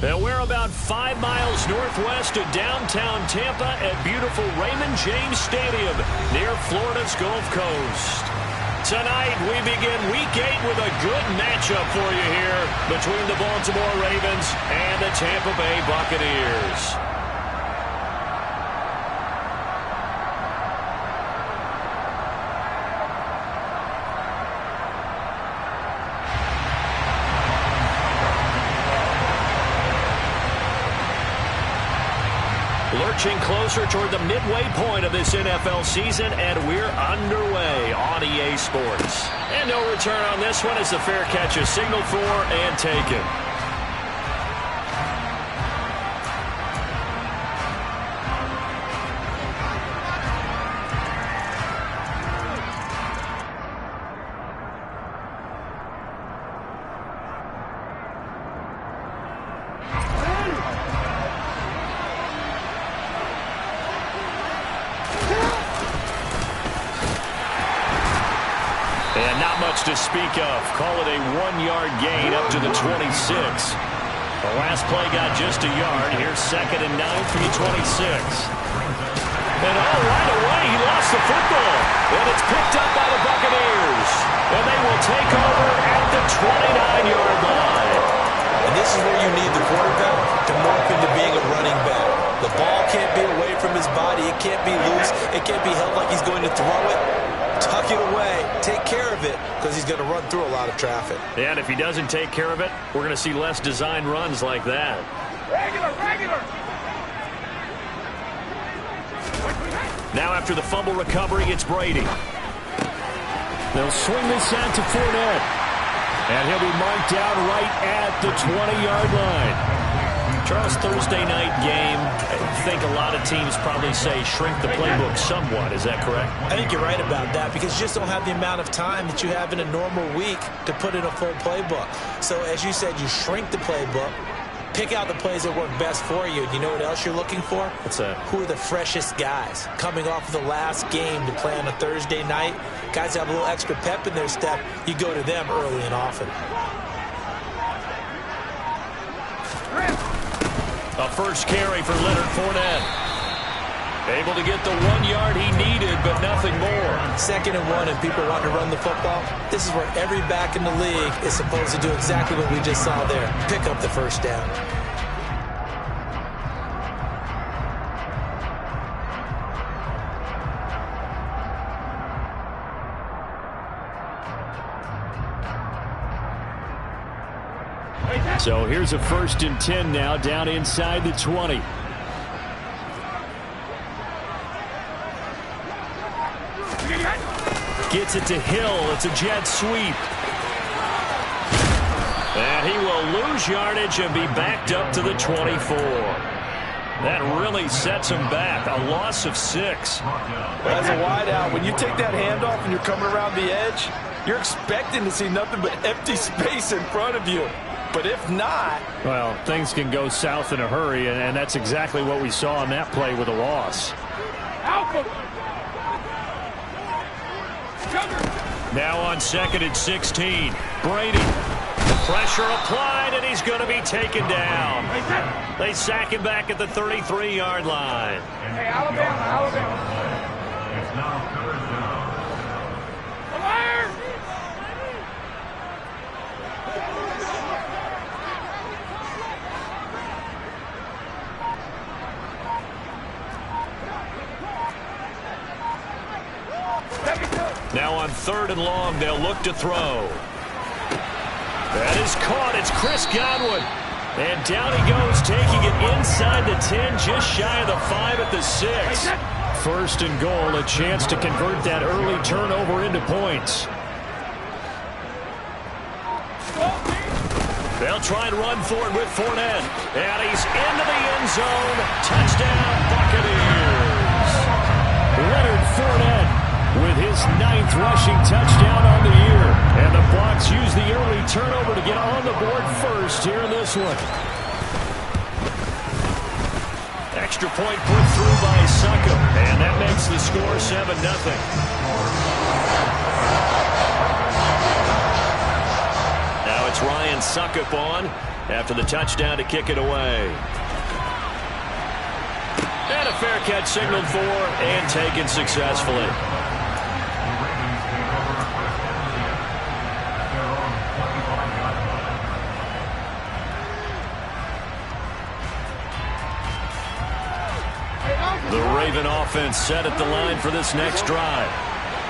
And we're about 5 miles northwest of downtown Tampa at beautiful Raymond James Stadium near Florida's Gulf Coast. Tonight, we begin Week 8 with a good matchup for you here between the Baltimore Ravens and the Tampa Bay Buccaneers. Lurching closer toward the midway point of this NFL season, and we're underway on EA Sports. And no return on this one as the fair catch is signaled for and taken. And not much to speak of. Call it a 1-yard gain up to the 26. The last play got just a yard. Here's 2nd and 9 from the 26. And right away, he lost the football. And it's picked up by the Buccaneers. And they will take over at the 29-yard line. And this is where you need the quarterback to morph into being a running back. The ball can't be away from his body. It can't be loose. It can't be held like he's going to throw it. Tuck it away. Take care of it because he's going to run through a lot of traffic. And if he doesn't take care of it, we're going to see less design runs like that. Regular. Now after the fumble recovery, it's Brady. They'll swing this out to Fournette. And he'll be marked down right at the 20-yard line. Charles, Thursday night game, I think a lot of teams probably say shrink the playbook somewhat. Is that correct? I think you're right about that because you just don't have the amount of time that you have in a normal week to put in a full playbook. So as you said, you shrink the playbook, pick out the plays that work best for you. You know what else you're looking for? What's that? Who are the freshest guys coming off of the last game to play on a Thursday night? Guys have a little extra pep in their step. You go to them early and often. A first carry for Leonard Fournette. Able to get the 1 yard he needed, but nothing more. 2nd and 1, and people want to run the football. This is where every back in the league is supposed to do exactly what we just saw there. Pick up the first down. So here's a 1st and 10 now down inside the 20. Gets it to Hill. It's a jet sweep. And he will lose yardage and be backed up to the 24. That really sets him back. A loss of 6. As a wideout, when you take that handoff and you're coming around the edge, you're expecting to see nothing but empty space in front of you. But if not... Well, things can go south in a hurry, and that's exactly what we saw on that play with a loss. Now on 2nd and 16. Brady. Pressure applied, and he's going to be taken down. They sack him back at the 33-yard line. Hey, Alabama. It's now 3rd down. Now on 3rd and long, they'll look to throw. That is caught. It's Chris Godwin. And down he goes, taking it inside the 10, just shy of the 5 at the 6. 1st and goal, a chance to convert that early turnover into points. They'll try and run for it with Fournette. And he's into the end zone. Touchdown, Buccaneers. Leonard Fournette with his 9th rushing touchdown on the year. And the Bucs use the early turnover to get on the board first here in this one. Extra point put through by Succop. And that makes the score 7-0. Now it's Ryan Succop on. after the touchdown to kick it away. And a fair catch signaled for and taken successfully. The Raven offense set at the line for this next drive.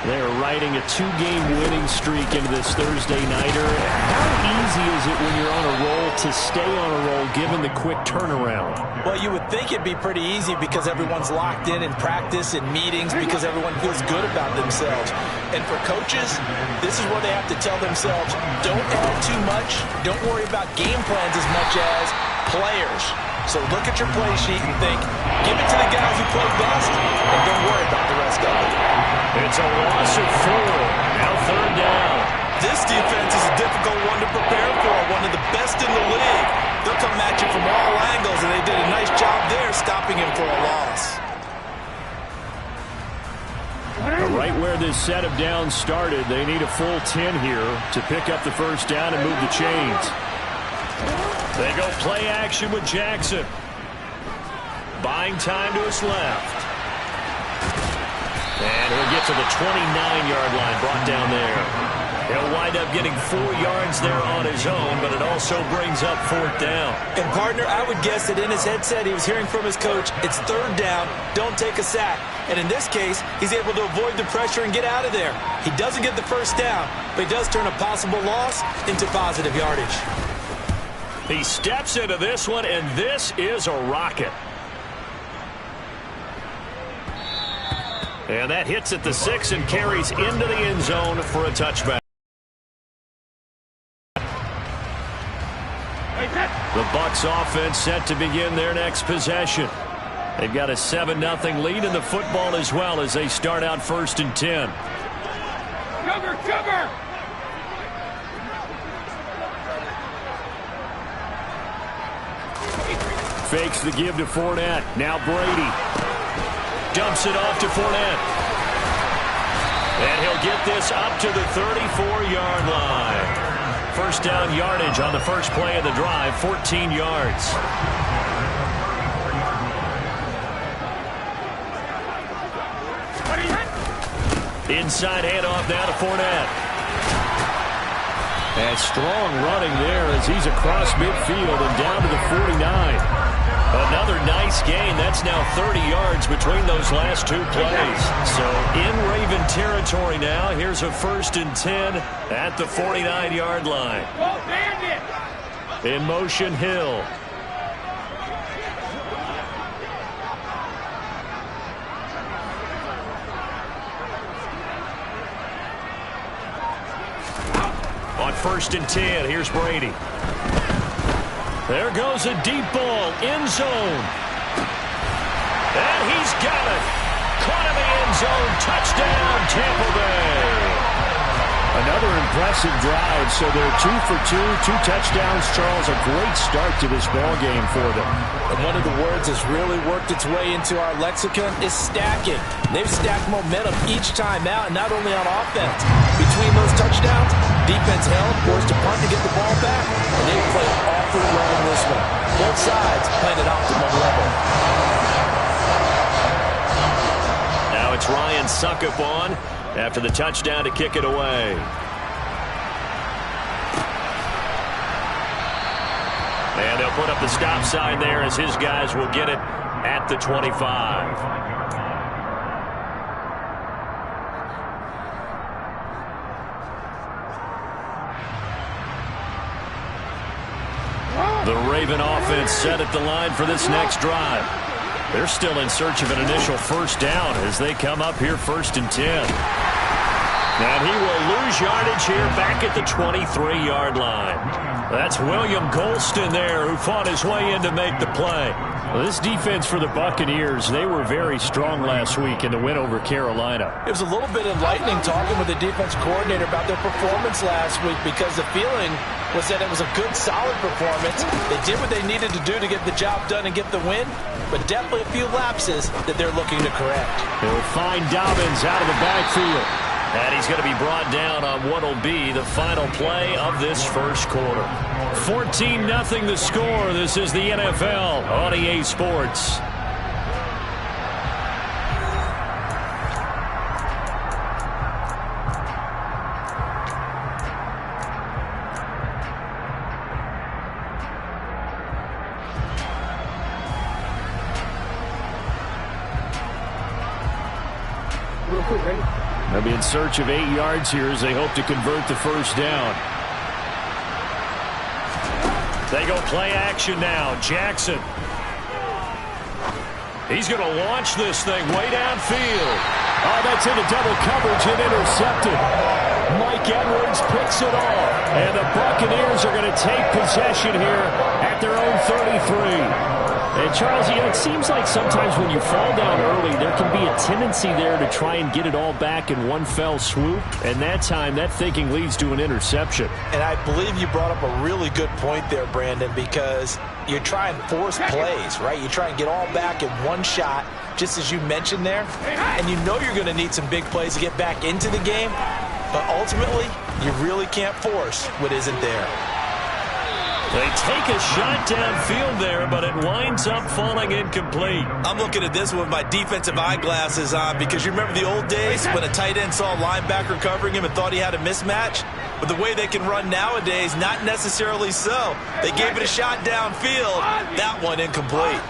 They are riding a 2-game winning streak into this Thursday nighter. How easy is it when you're on a roll to stay on a roll given the quick turnaround? Well, you would think it'd be pretty easy because everyone's locked in practice and meetings because everyone feels good about themselves. And for coaches, this is where they have to tell themselves, don't add too much, don't worry about game plans as much as players. So look at your play sheet and think, give it to the guys who play best, and don't worry about the rest of it. It's a loss of 4. Now 3rd down. This defense is a difficult one to prepare for, one of the best in the league. They'll come at you from all angles, and they did a nice job there stopping him for a loss. Right where this set of downs started, they need a full 10 here to pick up the first down and move the chains. They go play action with Jackson. Buying time to his left. And he'll get to the 29-yard line, brought down there. He'll wind up getting 4 yards there on his own, but it also brings up 4th down. And, partner, I would guess that in his headset he was hearing from his coach, it's 3rd down, don't take a sack. And in this case, he's able to avoid the pressure and get out of there. He doesn't get the first down, but he does turn a possible loss into positive yardage. He steps into this one, and this is a rocket. And that hits at the 6 and carries into the end zone for a touchback. The Bucs offense set to begin their next possession. They've got a 7-0 lead in the football as well as they start out 1st and 10. Sugar! Fakes the give to Fournette. Now Brady. Dumps it off to Fournette. And he'll get this up to the 34-yard line. First down yardage on the first play of the drive, 14 yards. Inside handoff now to Fournette. And strong running there as he's across midfield and down to the 49. Another nice gain. That's now 30 yards between those last 2 plays. So in Raven territory now. Here's a 1st and 10 at the 49-yard line. Go, Bandit! In motion, Hill. On 1st and 10, here's Brady. There goes a deep ball, end zone. And he's got it. Caught in the end zone, touchdown, Tampa Bay. Another impressive drive, so they're 2 for 2, 2 touchdowns. Charles, a great start to this ball game for them. And one of the words that's really worked its way into our lexicon is stacking. They've stacked momentum each time out, and not only on offense. Between those touchdowns, defense held, forced to punt to get the ball back, and they played awfully well in this one. Both sides playing at optimum level. Now it's Ryan Succop on after the touchdown to kick it away. And they'll put up the stop sign there as his guys will get it at the 25. The Raven offense set at the line for this next drive. They're still in search of an initial first down as they come up here 1st and 10. And he will lose yardage here back at the 23-yard line. That's William Golston there who fought his way in to make the play. Well, this defense for the Buccaneers, they were very strong last week in the win over Carolina. It was a little bit enlightening talking with the defense coordinator about their performance last week because the feeling was that it was a good, solid performance. They did what they needed to do to get the job done and get the win, but definitely a few lapses that they're looking to correct. They'll find Dobbins out of the backfield. And he's going to be brought down on what will be the final play of this first quarter. 14-0 the score. This is the NFL on EA Sports. They'll be in search of 8 yards here as they hope to convert the first down. They go play action now. Jackson. He's going to launch this thing way downfield. Oh, that's into double coverage and intercepted. Mike Edwards picks it off. And the Buccaneers are going to take possession here at their own 33. And, Charles, you know, it seems like sometimes when you fall down early, there can be a tendency there to try and get it all back in one fell swoop. And that time, that thinking leads to an interception. And I believe you brought up a really good point there, Brandon, because you try and force plays, right? You try and get all back in one shot, just as you mentioned there. And you know you're going to need some big plays to get back into the game. But ultimately, you really can't force what isn't there. They take a shot downfield there, but it winds up falling incomplete. I'm looking at this with my defensive eyeglasses on because you remember the old days when a tight end saw a linebacker covering him and thought he had a mismatch? But the way they can run nowadays, not necessarily so. They gave it a shot downfield. That one incomplete.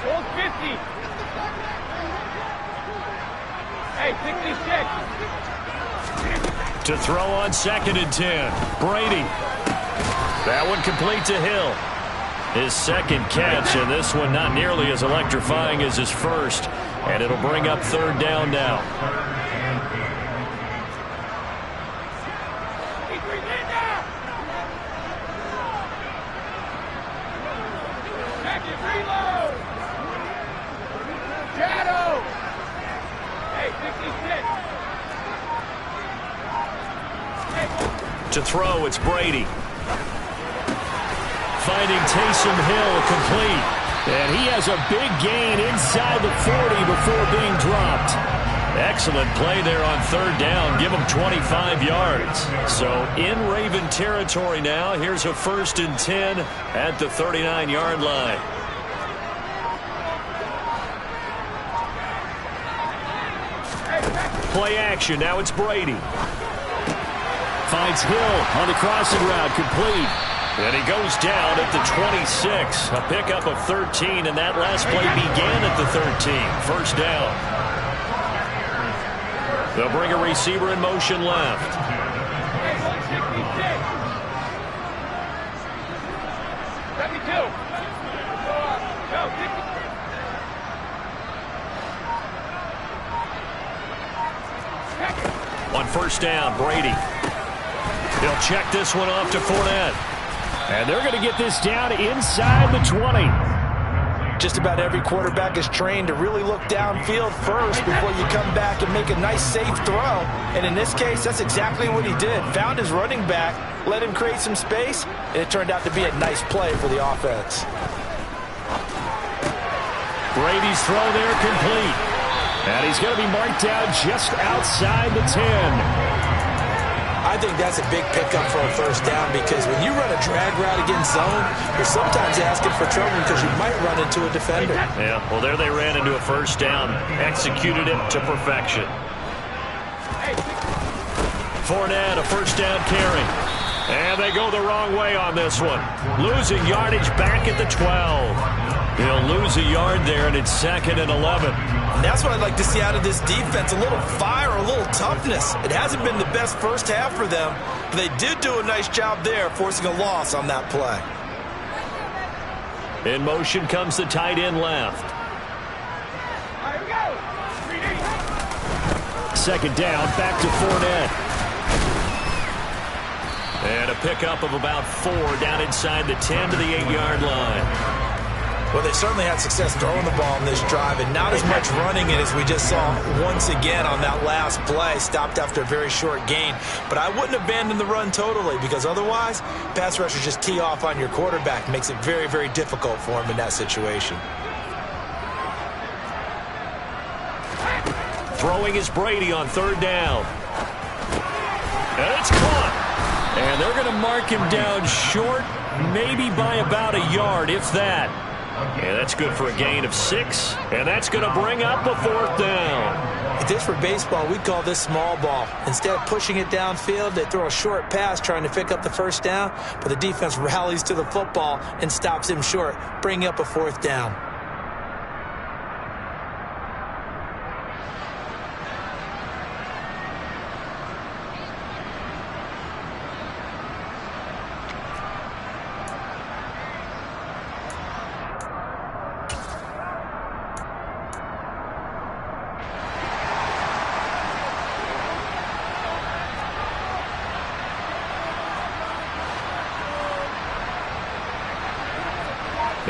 Old 50. Hey, 66. To throw on 2nd and 10. Brady. That one complete to Hill. His second catch, and this one not nearly as electrifying as his first. And it'll bring up 3rd down now. To throw, it's Brady. Finding Taysom Hill complete. And he has a big gain inside the 40 before being dropped. Excellent play there on 3rd down. Give him 25 yards. So in Raven territory now. Here's a 1st and 10 at the 39-yard line. Play action. Now it's Brady. Finds Hill on the crossing route, complete. And he goes down at the 26. A pickup of 13, and that last play began at the 13. 1st down. They'll bring a receiver in motion left. On 1st down, Brady. He'll check this one off to Fournette. And they're going to get this down inside the 20. Just about every quarterback is trained to really look downfield first before you come back and make a nice, safe throw. And in this case, that's exactly what he did. Found his running back, let him create some space, and it turned out to be a nice play for the offense. Brady's throw there complete. And he's going to be marked down just outside the 10. I think that's a big pickup for a 1st down because when you run a drag route against zone, you're sometimes asking for trouble because you might run into a defender. Yeah, well, there they ran into a 1st down. Executed it to perfection. Fournette, a 1st down carry. And they go the wrong way on this one. Losing yardage back at the 12. He'll lose a yard there, and it's 2nd and 11. And that's what I'd like to see out of this defense, a little fire, a little toughness. It hasn't been the best first half for them, but they did do a nice job there, forcing a loss on that play. In motion comes the tight end left. 2nd down, back to Fournette. And a pickup of about 4 down inside the 10 to the 8-yard line. Well, they certainly had success throwing the ball in this drive and not as much running it as we just saw once again on that last play. Stopped after a very short gain. But I wouldn't abandon the run totally because otherwise, pass rushers just tee off on your quarterback. Makes it very, very difficult for him in that situation. Throw Throwing is Brady on third down. And it's caught. And they're going to mark him down short, maybe by about a yard, if that. And that's good for a gain of 6. And that's going to bring up a 4th down. If this were baseball, we'd call this small ball. Instead of pushing it downfield, they throw a short pass trying to pick up the first down, but the defense rallies to the football and stops him short, bringing up a 4th down.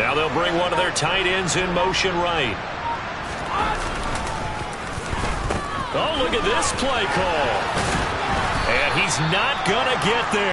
Now they'll bring one of their tight ends in motion right. Oh, look at this play call. And he's not going to get there.